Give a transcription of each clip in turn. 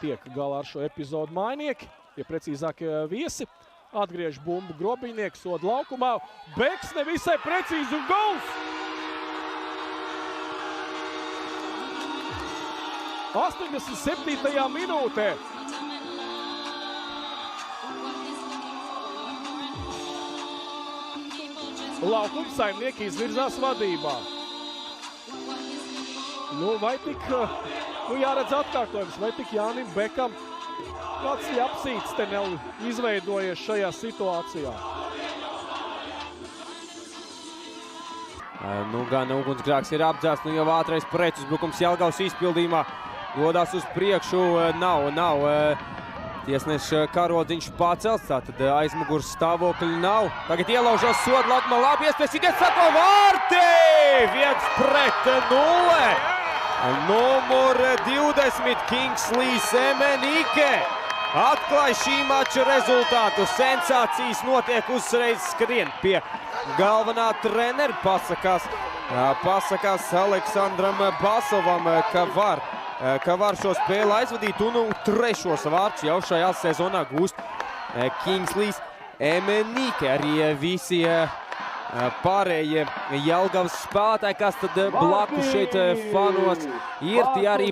tiek galā ar šo epizodu mainieki, ja precīzāk viesi. Atgriež bumbu Grobīnieks, soda laukumā. Beks nevisai precīzi un gols! 87. minūtē. Laukuma saimnieki izvirzās vadībā. Vai tik, jāredz atkārtojums, vai tik Jānim Bekam kāds ļapsīts te nav izveidojies šajā situācijā. Gan ugunsgrēks ir apdzēsts, jau ātrais pretuzbrukums Jelgavas izpildījumā. Dodās uz priekšu, nav. Tiesneša karodziņš pacelts, tātad aizmugurs stāvokļi nav. Tagad ielaužos sodu laukumā, labi iespējas, sitiens sako vārti! 1-0! Numur 20 Kingslīs Emenike atklāja šī mača rezultātu. Sensācijas notiek uzreiz skrien pie galvenā trenera. Pasakās Aleksandram Basovam, ka var šo spēli aizvadīt un trešos vārdus jau šajā sezonā gūst Kingslīs Emenike. Arī visi pārējie Jelgavas spēlētāji, kas tad blakus šeit fanos ir, tie arī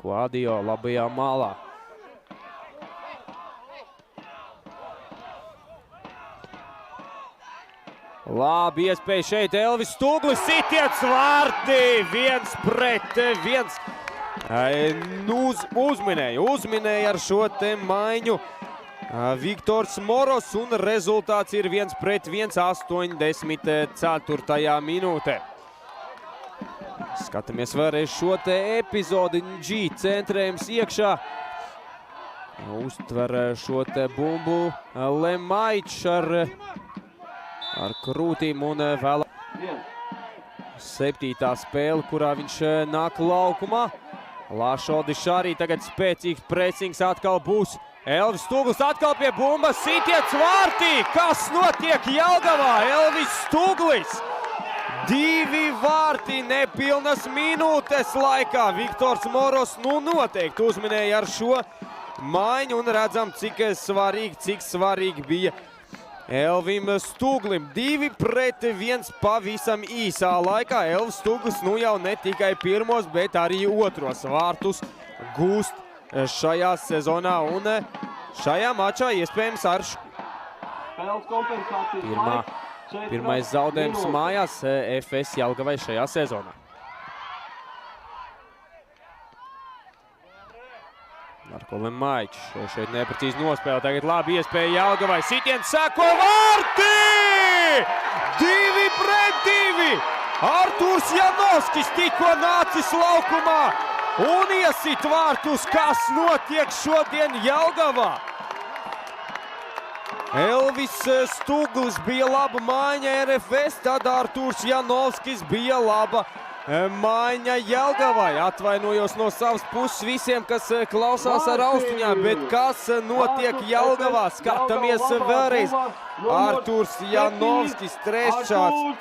Quadio labajā malā. Labi iespēja šeit Elvis Stuglis, sitiens vārti, 1-1. Uzminēja ar šo te maiņu Viktors Moros un rezultāts ir 1-1, 84. minūtē. Skatāmies vēlreiz šo te epizodi. G centrējums iekšā. Uztver šo te bumbu Lemaičs ar krūtīm un vēl 7. spēle, kurā viņš nāk laukumā. Lašodišs arī tagad spēcīgs presings atkal būs. Elvis Stuglis atkal pie bumbas, sitiens vārtī! Kas notiek Jelgavā? Elvis Stuglis! 2 vārti nepilnas minūtes laikā. Viktors Moros noteikti uzminēja ar šo maiņu un redzam, cik svarīgi bija Elvim Stuglim. 2-1 pavisam īsā laikā. Elvis Stuglis jau ne tikai pirmos, bet arī otros vārtus gūst šajā sezonā un šajā mačā iespējams ar pirmais zaudējums mājās FS Jelgavai šajā sezonā. Marko Lemaičs šeit neprecīzi nospēlē, tagad labi iespēja Jelgavai, sitiens sako vārti! 2-2! Artūrs Janovskis tikko nācis laukumā un iesit vārtus, kas notiek šodien Jelgavā. Elvis Stuglis bija laba maiņa RFS, tad Artūrs Janovskis bija laba maiņa Jelgavai. Atvainojos no savas puses visiem, kas klausās ar austiņām, bet kas notiek Jelgavā? Skatāmies vēlreiz. Artūrs Janovskis, 4.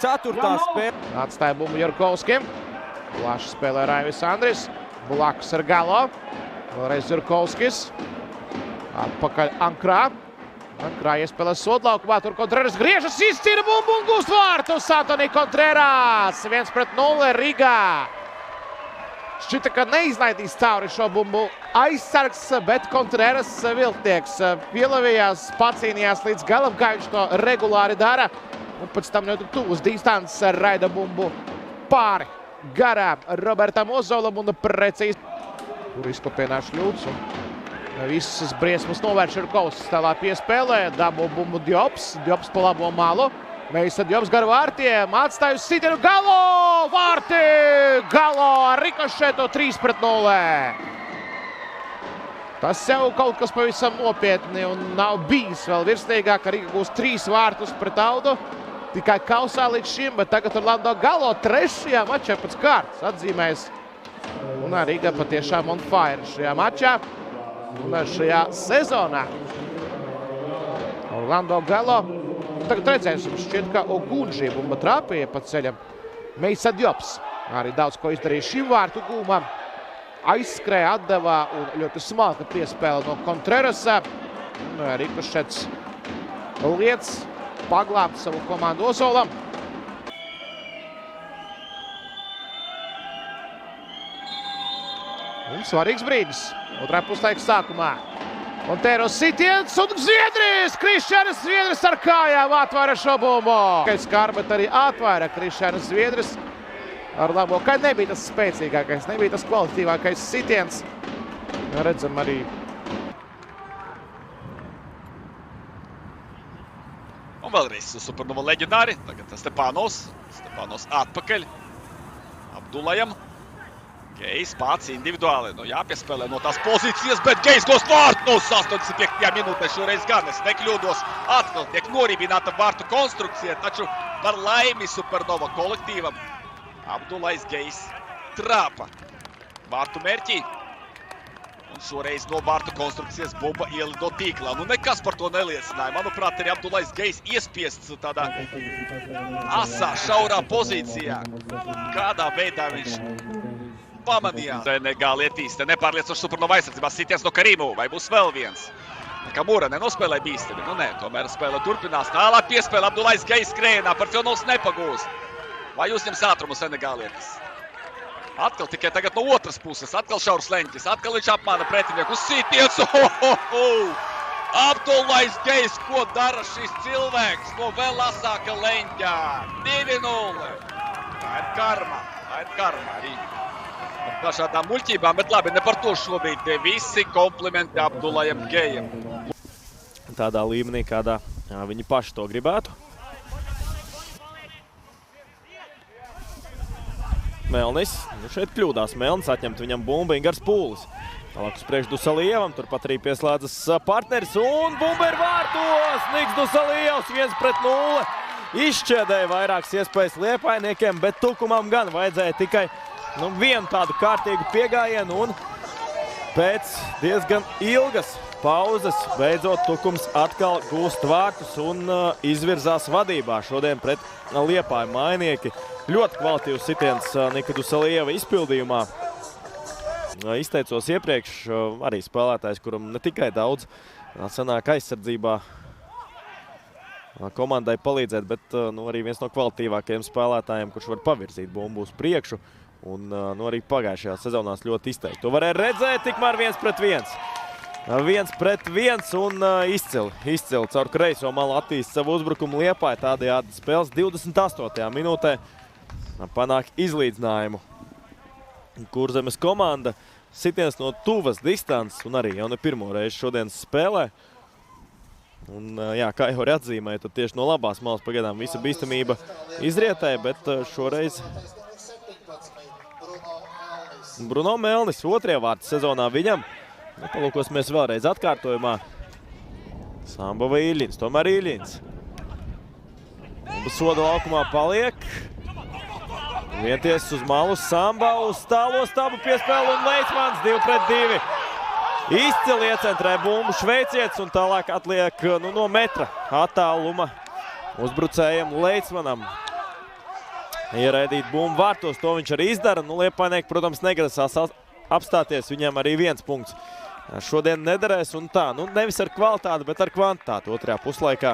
spēle. Atstāja bumbu Jurkovskim. Plaši spēlē Raivis Andris. Blakus ar Galo. Vēlreiz Jurkovskis. Atpakaļ Ankrā. Ankrā iespēlē sodlaukumā. Tur Contreras griežas, izcīna bumbu un gūst vārtus. Antoni Contreras. 1-0 Rīgā. Šķita, ka neizlaidīs cauri šo bumbu aizsargs, bet Contreras viltnieks pielavījās, pacīnījās līdz galam, kā viņš to regulāri dara. Un pēc tam jau tuvu uz distances raida bumbu pāri garām Robertam Ozolam un precīzi. Tur izkopienā Šļūts un visas briesmas novērš Jurkovskis tālāk piespēlē. Dabo bumbu Diobs, Diobs pa labo malu. Meisa Diobs gar vārtiem, atstājusi sitienu Galo! Vārti! Galo ar rikošetu 3-0. Tas jau kaut kas pavisam nopietni un nav bijis vēl virslīgāk, ka Riga gūs 3 vārtus pret Audu. Tikai kausā līdz šim, bet tagad Orlando Galo 3. mačā pēc kārtas atzīmēs. Un Riga patiešām on fire šajā mačā un šajā sezonā. Orlando Galo. Tagad redzēsim, šķiet, ka Ogunži bumba trāpīja pa ceļam. Meisa Diobs. Arī daudz ko izdarīja šim vārtu gūmam. Aizskrēja, atdevā un ļoti smalka piespēle no Kontrerasa. Rikošets liec paglābt savu komandu Ozolam. Un svarīgs brīdis otrā puslaika sākumā. Monteros sitiens un Zviedris! Krišjānis Zviedris ar kājām atvaira šo bumbu. Skar, bet arī atvaira Krišjānis Zviedris ar labo. Kad nebija tas spēcīgākais, nebija tas kvalitīvākais sitiens. Redzam arī. Un vēlreiz Supernova leģendāri. Tagad Stepanovs. Stepanovs atpakaļ. Abdulajam. Gejs pats individuāli. Jāpiespēlē no tās pozīcijas, bet Gejs gos vārtus 85. minūtē šoreiz gan. Es nekļūdos. Atkal tiek norībināta vārtu konstrukcija, taču par laimi Supernova kolektīvam. Abdulajs Gejs trāpa vārtu mērķī. Un šoreiz no vārtu konstrukcijas bumba ielido tīklā. Nekas par to neliecināja. Manuprāt, arī Abdulajs Gejs iespiests tādā asā, šaurā pozīcijā. Kādā veidā viņš pamanījās. Negālietīs, te nepārliecoši Supernova aizsardzībā sitiens no Karimu. Vai būs vēl viens? Kamura nenospēlēja bīstami. Nē, tomēr spēle turpinās. Tālāk piespēle Abdulajs Gejs skrējienā. Parfionovs nepagūst. Vai uzņems ātrumu Senegālietis? Atkal tikai tagad no otras puses. Atkal šaurs leņķis. Atkal viņš apmāna pretinieku. Sitiens! Abdulajs Gejs, ko dara šis cilvēks no vēl asāka leņķā? 2-0. Tā ir karma. Tā ir karma arī. Ar dažādām muļķībām, bet labi, ne par to šobrīd. Visi komplimenti Abdulajam Gejam. Tādā līmenī, kādā viņi paši to gribētu. Melnis, šeit kļūdās Melnis, atņemt viņam bumbu Ingars Pūlis. Tālāk uz priekšu Dusalievam, turpat arī pieslēdzas partneris un bumba ir vārtos! Niks Dusalievs 1-0. Izšķēdēja vairākas iespējas liepainiekiem, bet Tukumam gan vajadzēja tikai vienu tādu kārtīgu piegājienu un pēc diezgan ilgas pauzes beidzot Tukums atkal gūst vārtus un izvirzās vadībā šodien pret Liepāju mainieki. Ļoti kvalitīvs sitiens Nika Dusalieva izpildījumā. Izteicos iepriekš arī spēlētājs, kuram ne tikai daudz sanāk aizsardzībā komandai palīdzēt, bet arī viens no kvalitīvākajiem spēlētājiem, kurš var pavirzīt bumbu uz priekšu. Un arī pagājušajā sezonās ļoti izteikti. To varēja redzēt, tikmēr 1-1. 1-1 un izcili caur kreiso malu attīst savu uzbrukumu Liepāja. Tādējādi spēles 28. minūtē panāk izlīdzinājumu. Kurzemes komanda sitiens no tuvas distances un arī jau ne pirmo reizi šodienas spēlē. Un, kā jau arī atzīmēja, tad tieši no labās malas pagaidām visa bīstamība izrietēja, bet šoreiz Bruno Melnis otrie vārti sezonā viņam. Palūkosimies vēlreiz atkārtojumā. Samba vai Iļins? Tomēr Iļins. Soda laukumā paliek. Vienties uz malu Samba uz tālo stabu piespēlu un Leicmans 2-2. Izcili iecentrē bumbu šveicietis un tālāk atliek no metra attāluma uzbrucējiem Leicmanam. Ieraidīt bumbu vārtos, to viņš arī izdara. Liepājnieki, protams, negrasās apstāties, viņiem arī 1 punkts. Šodien nederēs un tā, nevis ar kvalitāti, bet ar kvantitāti otrajā puslaikā.